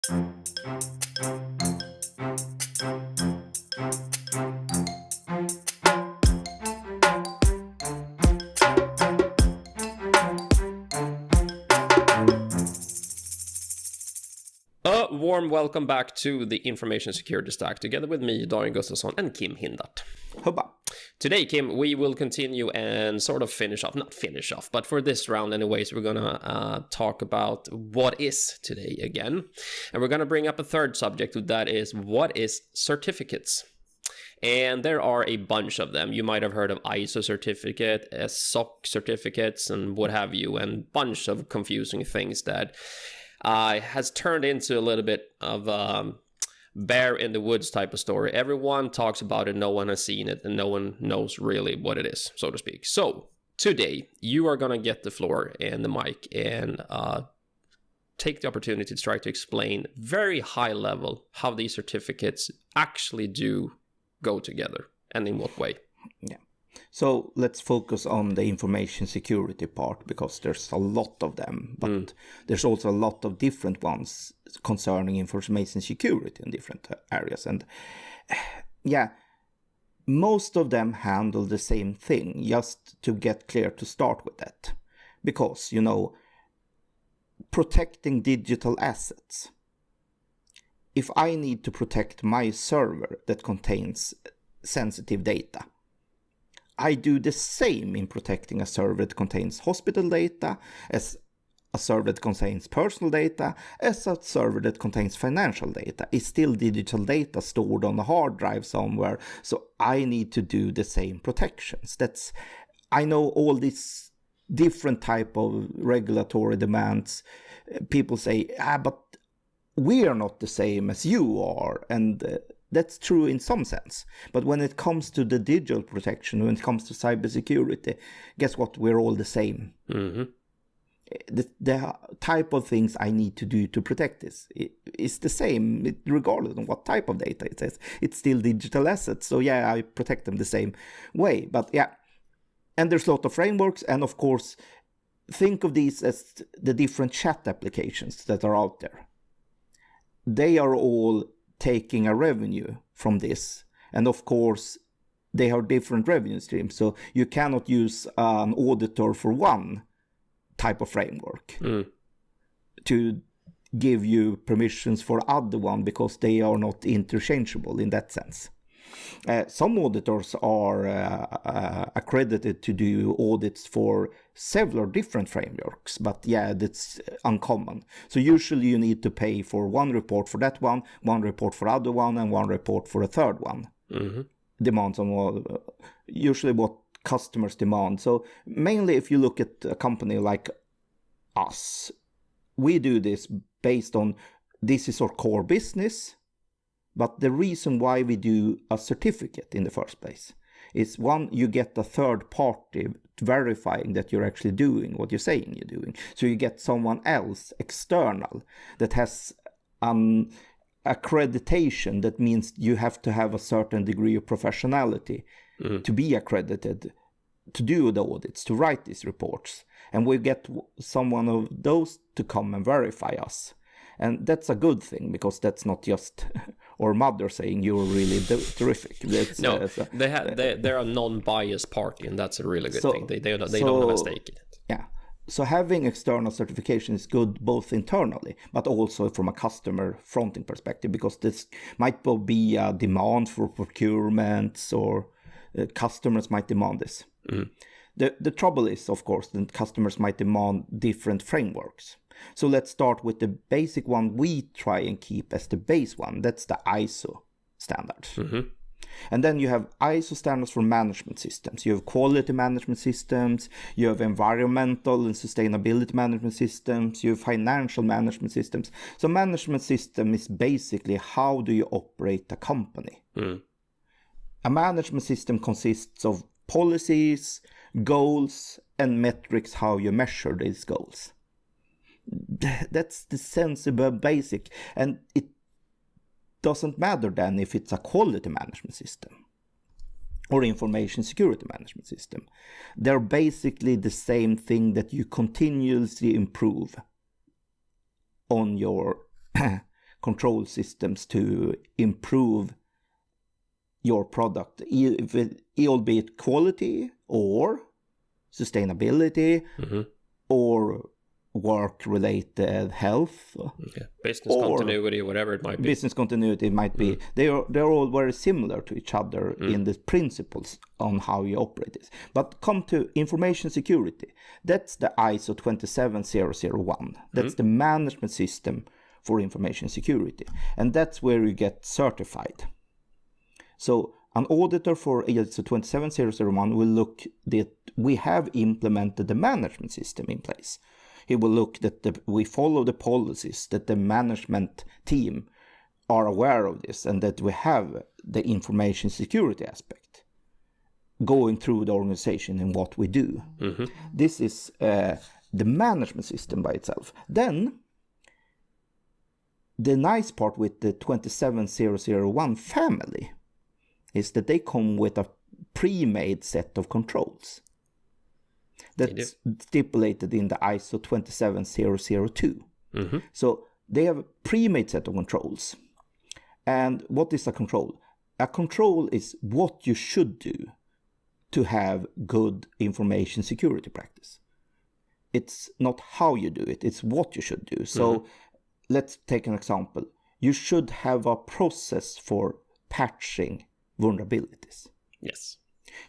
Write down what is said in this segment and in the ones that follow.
A warm welcome back to the Information Security Stack, together with me, Daniel Gustafsson, and Kim Hindart. Hubba. Today, Kim, we will continue and sort of not finish off, but for this round anyways, we're gonna talk about what is today again. And we're gonna bring up a third subject, that is, what is certificates? And there are a bunch of them. You might have heard of ISO certificate, SOC certificates, and what have you, and bunch of confusing things that has turned into a little bit of bear in the woods type of story. Everyone talks about it, no one has seen it, and no one knows really what it is, so to speak. So today, you are going to get the floor and the mic and take the opportunity to try to explain very high level how these certificates actually do go together and in what way. Yeah. So let's focus on the information security part, because there's a lot of them, but there's also a lot of different ones concerning information security in different areas. And yeah, most of them handle the same thing, just to get clear to start with that. Because, you know, protecting digital assets. If I need to protect my server that contains sensitive data, I do the same in protecting a server that contains hospital data, as a server that contains personal data, as a server that contains financial data. It's still digital data stored on a hard drive somewhere, so I need to do the same protections. I know all these different type of regulatory demands. People say, but we are not the same as you are, and that's true in some sense. But when it comes to the digital protection, when it comes to cybersecurity, guess what? We're all the same. Mm-hmm. The type of things I need to do to protect this is the same, regardless of what type of data it is. It's still digital assets. So yeah, I protect them the same way. But yeah, and there's a lot of frameworks. And of course, think of these as the different chat applications that are out there. They are all taking a revenue from this, and of course they have different revenue streams, so you cannot use an auditor for one type of framework to give you permissions for other one, because they are not interchangeable in that sense. Some auditors are accredited to do audits for several different frameworks, but yeah, that's uncommon. So usually you need to pay for one report for that one report for other one, and one report for a third one. Mm-hmm. Demands on usually what customers demand. So mainly if you look at a company like us, we do this based on this is our core business. But the reason why we do a certificate in the first place is, one, you get a third party verifying that you're actually doing what you're saying you're doing. So you get someone else external that has accreditation. That means you have to have a certain degree of professionality to be accredited to do the audits, to write these reports. And we get someone of those to come and verify us. And that's a good thing, because that's not just our mother saying you're really terrific. No, they're a non-biased party, and that's a really good thing. They don't have a stake in it. Yeah. So having external certification is good both internally, but also from a customer fronting perspective, because this might be a demand for procurements, or customers might demand this. Mm. The trouble is, of course, that customers might demand different frameworks. So let's start with the basic one we try and keep as the base one. That's the ISO standards. Mm-hmm. And then you have ISO standards for management systems. You have quality management systems. You have environmental and sustainability management systems. You have financial management systems. So management system is basically how do you operate a company. Mm. A management system consists of policies, goals, and metrics, how you measure these goals. That's the sensible basic, and it doesn't matter then if it's a quality management system or information security management system. They're basically the same thing that you continuously improve on your control systems to improve your product, albeit quality or sustainability or work-related health, business continuity, whatever it might be. Business continuity might be. They're all very similar to each other in the principles on how you operate this. But come to information security. That's the ISO 27001. That's the management system for information security, and that's where you get certified. So an auditor for ISO 27001 will look that we have implemented the management system in place. He will look that we follow the policies, that the management team are aware of this, and that we have the information security aspect going through the organization in what we do. This is the management system by itself. Then, the nice part with the 27001 family is that they come with a pre-made set of controls that's stipulated in the ISO 27002. So they have a pre-made set of controls. And what is a control? A control is what you should do to have good information security practice. It's not how you do it, it's what you should do. So let's take an example. You should have a process for patching vulnerabilities. Yes.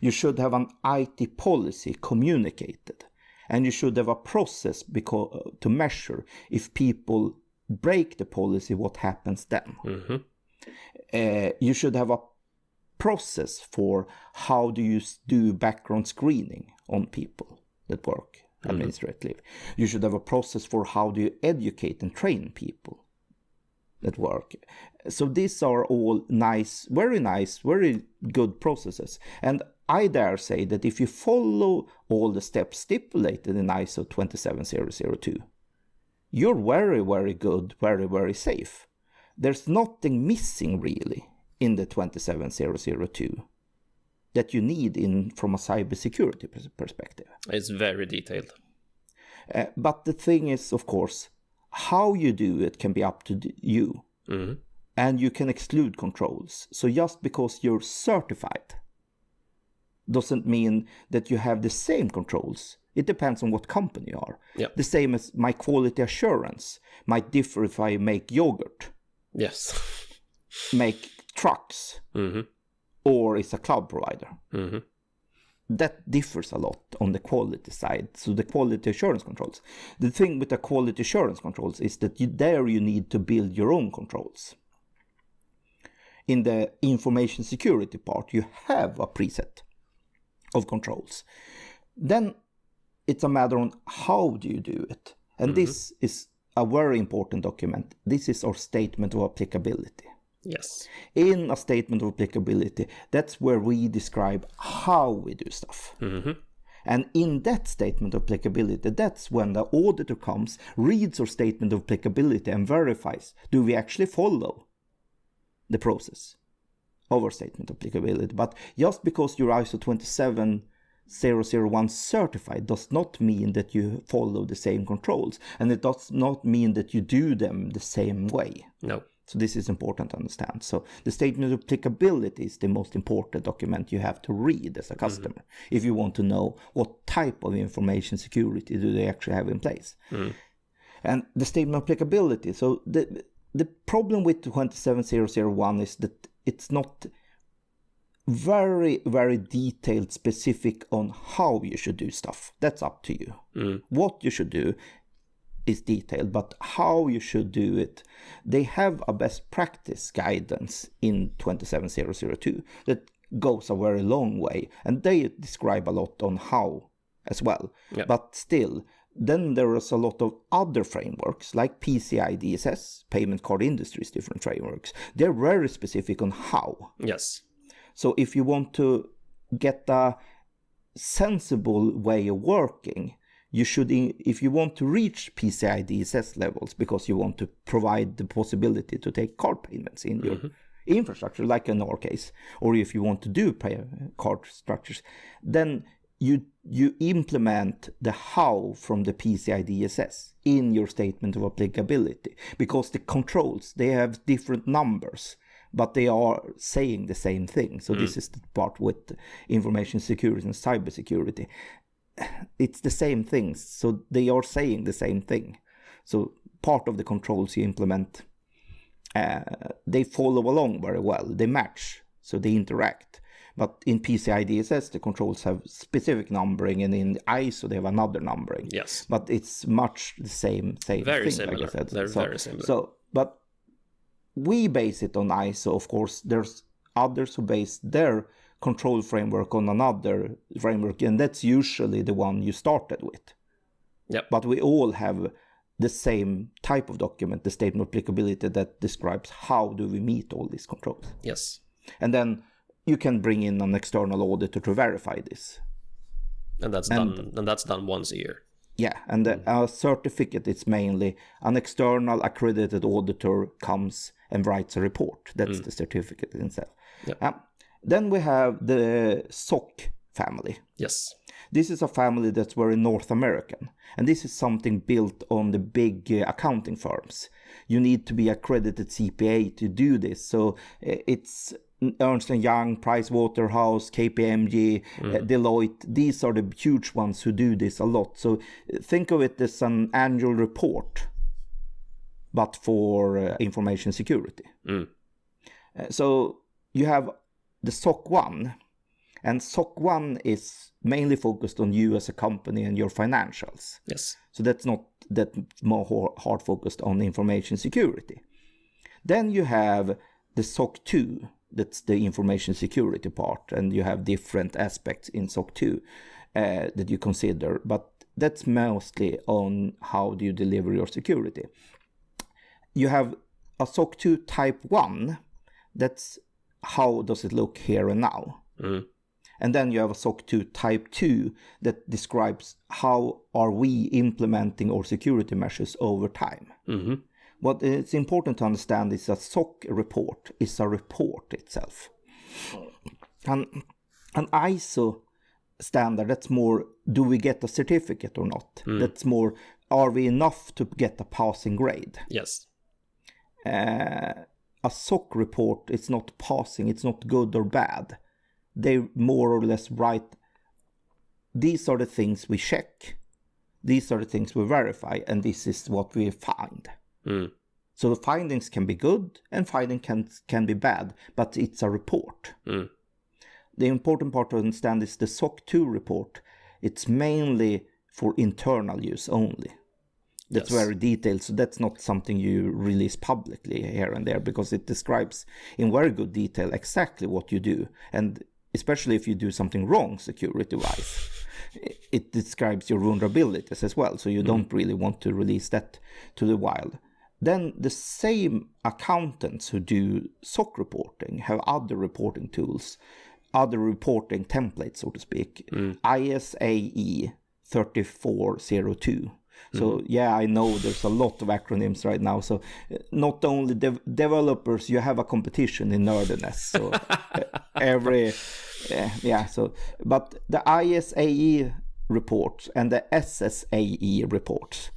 You should have an IT policy communicated, and you should have a process to measure if people break the policy, what happens then. You should have a process for how do you do background screening on people that work administratively. You should have a process for how do you educate and train people that work. So these are all nice, very good processes. And I dare say that if you follow all the steps stipulated in ISO 27002, you're very, very good, very, very safe. There's nothing missing really in the 27002 that you need from a cybersecurity perspective. It's very detailed. But the thing is, of course, how you do it can be up to you. And you can exclude controls. So just because you're certified doesn't mean that you have the same controls. It depends on what company you are. The same as my quality assurance might differ if I make yogurt. Yes. Make trucks. Or is a cloud provider. That differs a lot on the quality side. So the quality assurance controls. The thing with the quality assurance controls is that you need to build your own controls. In the information security part, you have a preset of controls. Then it's a matter on how do you do it. And this is a very important document. This is our statement of applicability. Yes. In a statement of applicability, that's where we describe how we do stuff. And in that statement of applicability, that's when the auditor comes, reads our statement of applicability and verifies, do we actually follow the process of our statement of applicability? But just because you're ISO 27001 certified does not mean that you follow the same controls. And it does not mean that you do them the same way. No. So this is important to understand. So the statement of applicability is the most important document you have to read as a customer if you want to know what type of information security do they actually have in place. And the statement of applicability, so the problem with 27001 is that it's not very, very detailed, specific on how you should do stuff. That's up to you. What you should do is detailed, but how you should do it, they have a best practice guidance in 27002 that goes a very long way, and they describe a lot on how as well. But still, then there is a lot of other frameworks like PCI DSS, Payment Card Industries, different frameworks. They're very specific on how. Yes. So if you want to get a sensible way of working, you should, if you want to reach PCI DSS levels because you want to provide the possibility to take card payments in your infrastructure, like in our case, or if you want to do card structures, then you implement the how from the PCI DSS in your statement of applicability, because the controls, they have different numbers, but they are saying the same thing. So this is the part with information security and cybersecurity. It's the same things, so they are saying the same thing. So part of the controls you implement, they follow along very well, they match, so they interact. But in PCI DSS, the controls have specific numbering, and in ISO, they have another numbering. Yes. But it's much the same very thing, similar. like I said. They're very similar. But we base it on ISO, of course. There's others who base their control framework on another framework, and that's usually the one you started with. Yep. But we all have the same type of document, the statement of applicability, that describes how do we meet all these controls. Yes. And then you can bring in an external auditor to verify this. And that's done once a year. Yeah, and a certificate is mainly an external accredited auditor comes and writes a report. That's the certificate in itself. Yep. Then we have the SOC family. Yes. This is a family that's very North American, and this is something built on the big accounting firms. You need to be accredited CPA to do this, so it's Ernst & Young, Pricewaterhouse, KPMG, Deloitte. These are the huge ones who do this a lot. So think of it as an annual report, but for information security. So you have the SOC 1, and SOC 1 is mainly focused on you as a company and your financials. Yes. So that's not that more hard focused on information security. Then you have the SOC 2. That's the information security part, and you have different aspects in SOC 2 that you consider, but that's mostly on how do you deliver your security. You have a SOC 2 type 1, that's how does it look here and now. And then you have a SOC 2 type 2 that describes how are we implementing our security measures over time. What it's important to understand is that SOC report is a report itself. And an ISO standard, that's more, do we get a certificate or not? That's more, are we enough to get a passing grade? Yes. A SOC report, it's not passing, it's not good or bad. They more or less write, these are the things we check, these are the things we verify, and this is what we find. So the findings can be good and findings can be bad, but it's a report. The important part to understand is the SOC 2 report. It's mainly for internal use only. That's very detailed, so that's not something you release publicly here and there, because it describes in very good detail exactly what you do, and especially if you do something wrong security-wise. It describes your vulnerabilities as well, so you don't really want to release that to the wild. Then the same accountants who do SOC reporting have other reporting tools, other reporting templates, so to speak. ISAE 3402. So yeah, I know there's a lot of acronyms right now. So not only developers, you have a competition in nerdiness. So but the ISAE reports and the SSAE reports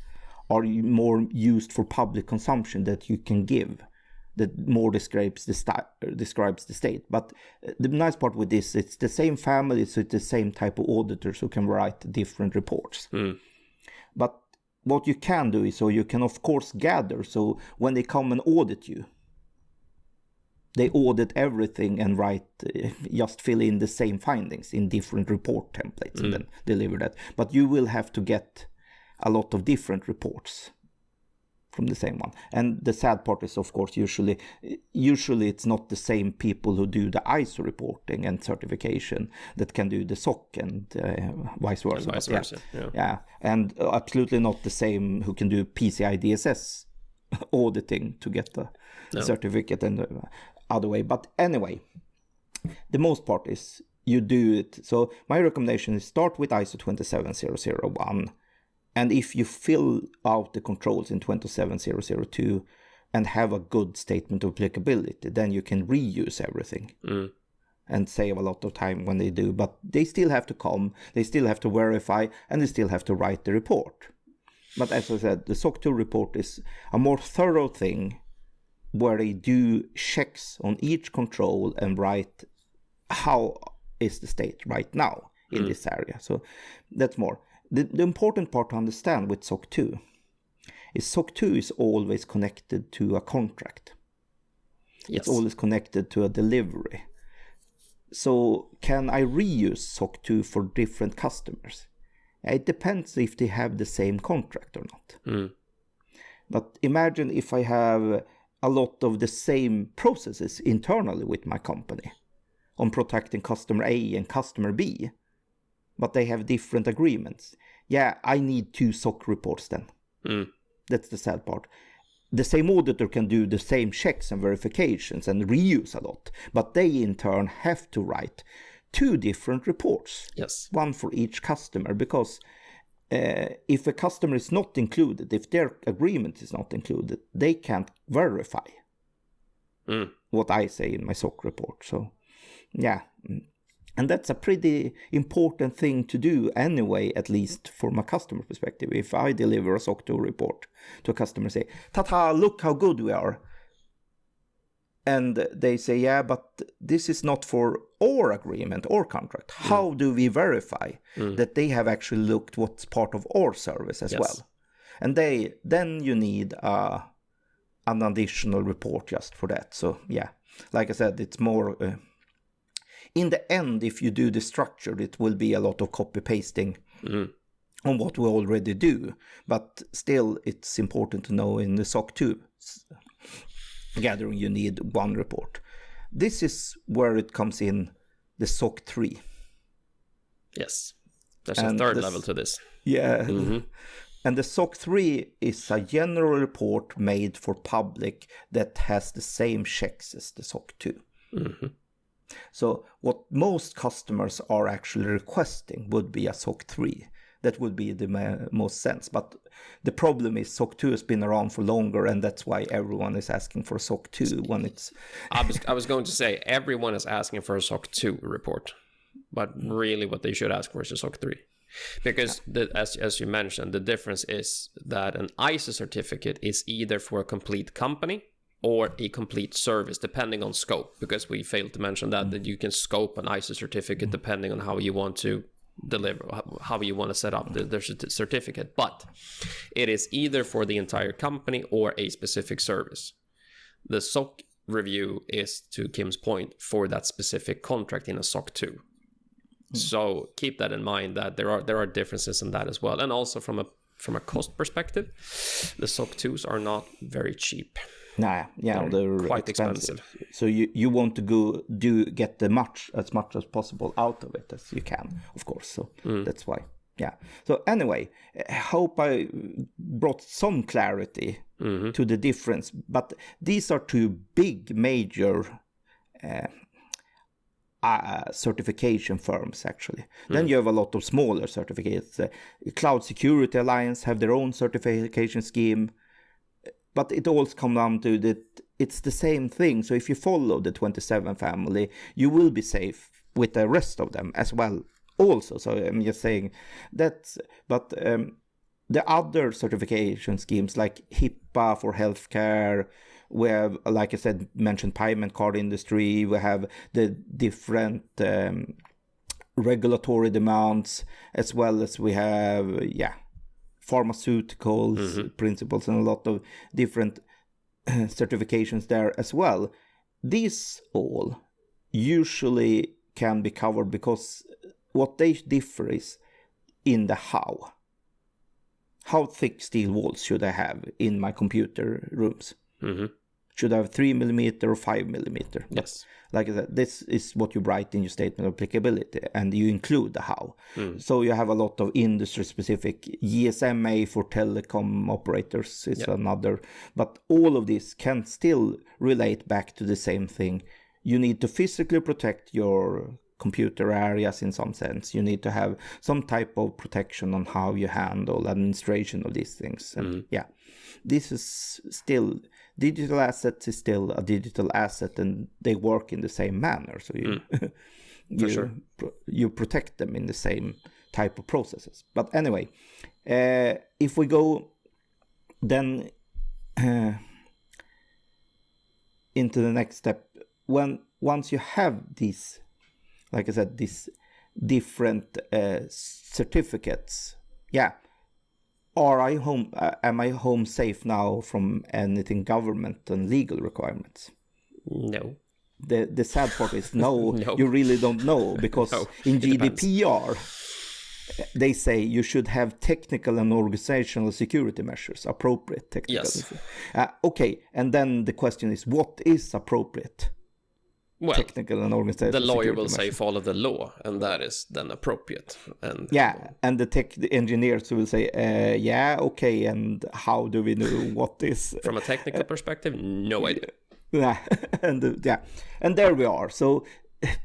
are more used for public consumption that you can give, that more describes the state. But the nice part with this, it's the same family, so it's the same type of auditors who can write different reports. But what you can do is, so you can of course gather, so when they come and audit you, they audit everything and write, just fill in the same findings in different report templates and then deliver that. But you will have to get a lot of different reports from the same one. And the sad part is, of course, usually it's not the same people who do the ISO reporting and certification that can do the SOC and vice versa. And vice versa. Yeah, and absolutely not the same who can do PCI DSS auditing to get the certificate and the other way. But anyway, the most part is you do it. So my recommendation is start with ISO 27001. And if you fill out the controls in 27002 and have a good statement of applicability, then you can reuse everything. and save a lot of time when they do, but they still have to come, they still have to verify, and they still have to write the report. But as I said, the SOC 2 report is a more thorough thing where they do checks on each control and write how is the state right now in this area. So that's more. The important part to understand with SOC 2 is SOC 2 is always connected to a contract. Yes. It's always connected to a delivery. So can I reuse SOC 2 for different customers? It depends if they have the same contract or not. But imagine if I have a lot of the same processes internally with my company on protecting customer A and customer B, but they have different agreements. Yeah, I need 2 SOC reports then. That's the sad part. The same auditor can do the same checks and verifications and reuse a lot, but they in turn have to write 2 different reports. Yes. One for each customer, because if a customer is not included, if their agreement is not included, they can't verify what I say in my SOC report. So, yeah. And that's a pretty important thing to do anyway, at least from a customer perspective. If I deliver a SOC 2 report to a customer, say, ta-ta, look how good we are. And they say, yeah, but this is not for our agreement or contract. How do we verify that they have actually looked what's part of our service as well? And then you need an additional report just for that. So, yeah, like I said, it's more... in the end, if you do the structure, it will be a lot of copy-pasting on what we already do. But still, it's important to know in the SOC 2 gathering, you need 1 report. This is where it comes in the SOC 3. Yes. There's a third level to this. Yeah. And the SOC 3 is a general report made for public that has the same checks as the SOC 2. So what most customers are actually requesting would be a SOC 3. That would be the most sense. But the problem is SOC 2 has been around for longer, and that's why everyone is asking for a SOC 2 when it's... I was going to say, everyone is asking for a SOC 2 report. But really what they should ask for is a SOC 3. Because, as you mentioned, the difference is that an ISO certificate is either for a complete company or a complete service, depending on scope. Because we failed to mention that you can scope an ISO certificate depending on how you want to deliver, how you want to set up the certificate. But it is either for the entire company or a specific service. The SOC review is, to Kim's point, for that specific contract in a SOC 2. So keep that in mind, that there are differences in that as well. And also from a cost perspective, the SOC 2s are not very cheap. They're quite expensive. So you want to get as much as possible out of it as you can, of course. So that's why. Yeah. So anyway, I hope I brought some clarity to the difference. But these are 2 big major certification firms, actually. Then you have a lot of smaller certificates. Cloud Security Alliance have their own certification scheme. But it all comes down to that it's the same thing. So if you follow the 27 family, you will be safe with the rest of them as well also. So I'm just saying that. But the other certification schemes like HIPAA for healthcare, we have, like I said, mentioned payment card industry, we have the different regulatory demands, as well as we have, pharmaceuticals principles, and a lot of different certifications there as well. These all usually can be covered because what they differ is in the how. How thick steel walls should I have in my computer rooms? Should I have 3mm or 5mm? Yes. Like I said, this is what you write in your statement of applicability, and you include the how. So you have a lot of industry-specific. GSMA for telecom operators is another. But all of this can still relate back to the same thing. You need to physically protect your computer areas in some sense. You need to have some type of protection on how you handle administration of these things. And this is still digital assets is still a digital asset, and they work in the same manner. So you protect them in the same type of processes. But anyway, if we go then into the next step, once you have these, like I said, these different certificates, am I home safe now from anything government and legal requirements? No. The sad part is no, No. You really don't know, because in GDPR they say you should have technical and organizational security measures, appropriate technical. Yes. Okay, and then the question is, what is appropriate? Well, technical and organizational. The lawyer will measures. say follow the law, and that is then appropriate. And and the engineers will say, okay, and how do we know what is? From a technical perspective, no idea. And there we are. So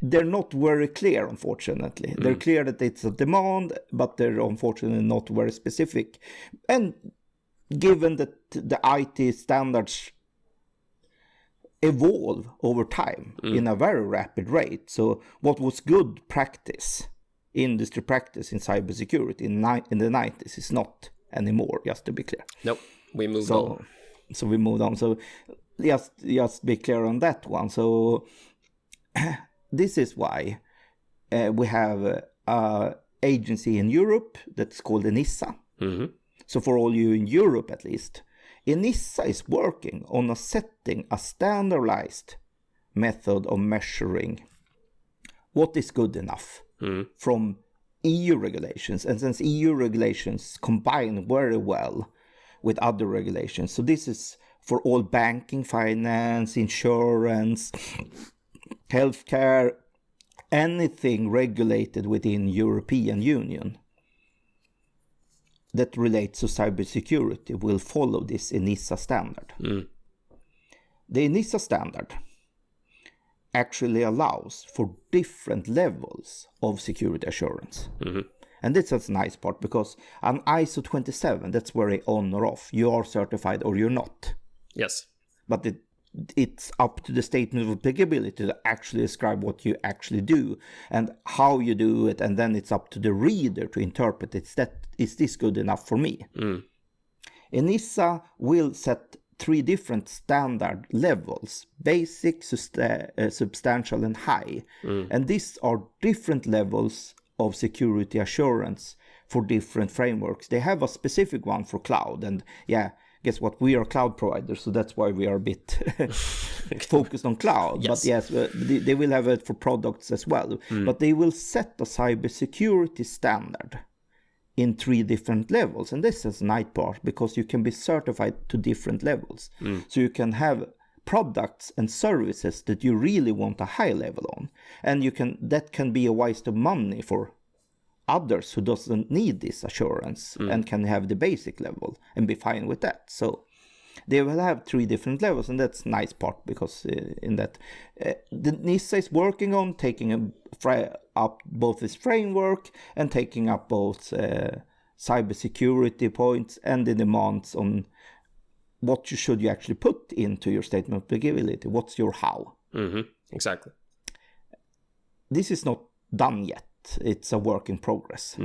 they're not very clear, unfortunately. They're clear that it's a demand, but they're unfortunately not very specific. And given that the IT standards evolve over time in a very rapid rate, so what was good practice, industry practice in cybersecurity in the 90s is not anymore, just to be clear. Nope, we moved on. So we moved on. So just be clear on that one. So this is why we have an agency in Europe that's called Enisa. Mm-hmm. So for all you in Europe, at least, Enisa is working on setting a standardized method of measuring what is good enough from EU regulations. And since EU regulations combine very well with other regulations, so this is for all banking, finance, insurance, healthcare, anything regulated within European Union that relates to cybersecurity will follow this Enisa standard. The Enisa standard actually allows for different levels of security assurance. And this is a nice part, because an ISO 27, that's very on or off. You are certified or you're not. Yes. But it's up to the statement of applicability to actually describe what you actually do and how you do it, and then it's up to the reader to interpret it. Is this good enough for me? Enisa will set 3 different standard levels: basic, substantial, and high. And these are different levels of security assurance for different frameworks. They have a specific one for cloud, and guess what? We are cloud providers, so that's why we are a bit focused on cloud. Yes. But yes, they will have it for products as well. But they will set a cybersecurity standard in 3 different levels. And this is a nice part, because you can be certified to different levels. So you can have products and services that you really want a high level on. And that can be a waste of money for others who doesn't need this assurance and can have the basic level and be fine with that. So they will have 3 different levels, and that's a nice part, because in that the NISA is working on taking up both this framework and taking up both cybersecurity points and the demands on what should you actually put into your statement of applicability. What's your how? Exactly. This is not done yet. It's a work in progress.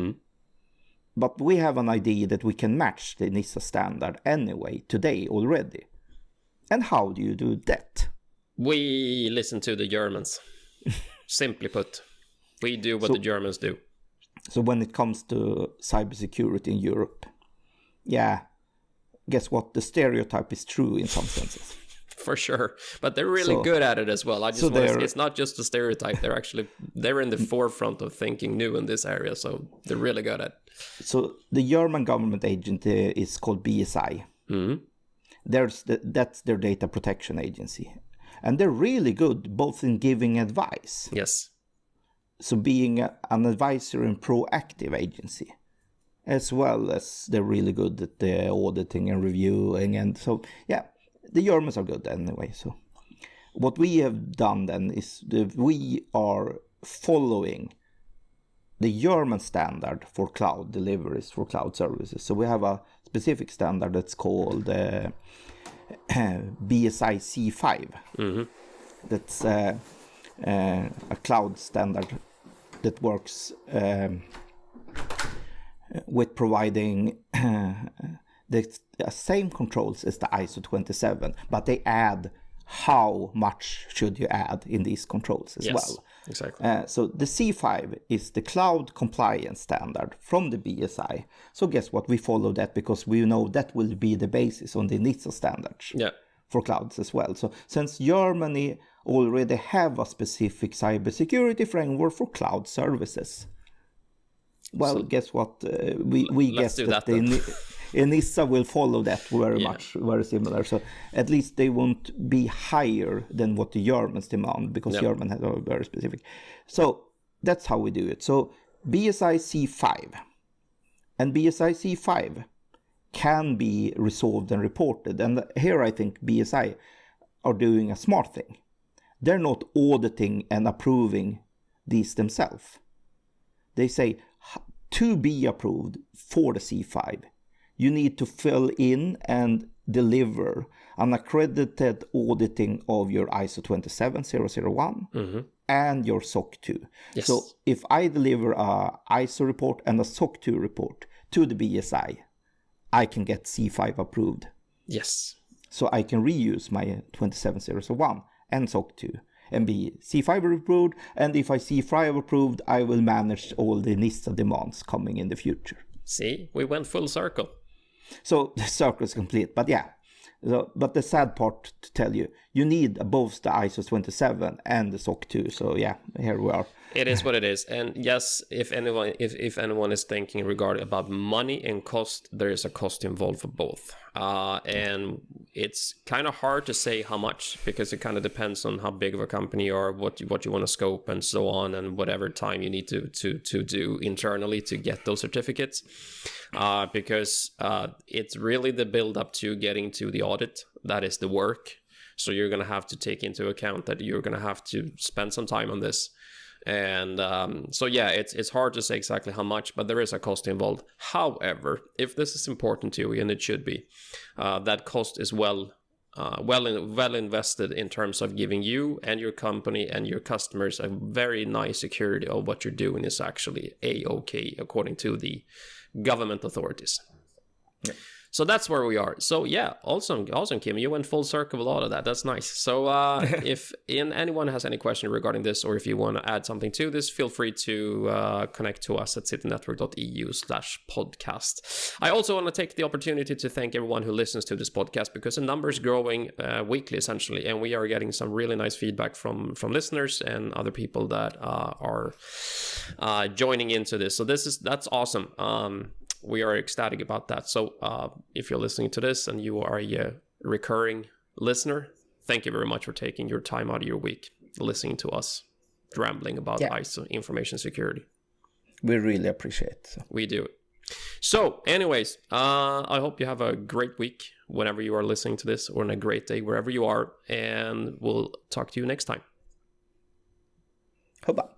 But we have an idea that we can match the NISA standard anyway today already. And how do you do that? We listen to the Germans. Simply put, we do what the Germans do. So when it comes to cybersecurity in Europe, guess what? The stereotype is true in some senses. For sure, but they're really good at it as well. It's not just a stereotype. They're in the forefront of thinking new in this area, so they're really good at it. So the German government agency is called BSI. That's their data protection agency, and they're really good both in giving advice. Yes. So being an advisor and proactive agency, as well as they're really good at the auditing and reviewing, and so the Germans are good anyway. So what we have done then is we are following the German standard for cloud deliveries, for cloud services. So we have a specific standard that's called BSI C5. That's a cloud standard that works with providing the same controls as the ISO 27, but they add how much should you add in these controls as well. Exactly. So the C5 is the cloud compliance standard from the BSI. So guess what? We follow that because we know that will be the basis on the Enisa standards for clouds as well. So since Germany already have a specific cybersecurity framework for cloud services, well, so guess what? We guess that Enisa will follow that very similar. So at least they won't be higher than what the Germans demand, because German has a very specific. So that's how we do it. So BSI C5 and BSI C5 can be resolved and reported. And here I think BSI are doing a smart thing. They're not auditing and approving these themselves. They say, to be approved for the C5, you need to fill in and deliver an accredited auditing of your ISO 27001 and your SOC 2. Yes. So if I deliver a ISO report and a SOC 2 report to the BSI, I can get C5 approved. Yes. So I can reuse my 27001 and SOC 2 and be C5 approved. And if I C5 approved, I will manage all the Enisa demands coming in the future. See, we went full circle. So the circle is complete. But yeah, but the sad part to tell you, you need both the ISO 27 and the SOC 2. So yeah, here we are. It is what it is. And yes, if anyone is thinking regarding about money and cost, there is a cost involved for both. And it's kind of hard to say how much, because it kind of depends on how big of a company you are, what you want to scope and so on, and whatever time you need to do internally to get those certificates. Because it's really the build up to getting to the audit that is the work. So you're going to have to take into account that you're going to have to spend some time on this. And so yeah, it's hard to say exactly how much, but there is a cost involved. However, if this is important to you, and it should be, that cost is well invested in terms of giving you and your company and your customers a very nice security of what you're doing is actually A-OK according to the government authorities. Yeah. So that's where we are. So yeah, awesome, Kim. You went full circle with all of that. That's nice. So if anyone has any question regarding this, or if you want to add something to this, feel free to connect to us at citynetwork.eu/podcast. I also want to take the opportunity to thank everyone who listens to this podcast, because the number is growing weekly, essentially, and we are getting some really nice feedback from listeners and other people that are joining into this. So that's awesome. We are ecstatic about that. So if you're listening to this and you are a recurring listener, thank you very much for taking your time out of your week listening to us rambling about ISO information security. We really appreciate it. We do. So anyways, I hope you have a great week whenever you are listening to this, or a great day wherever you are, and we'll talk to you next time. Bye-bye.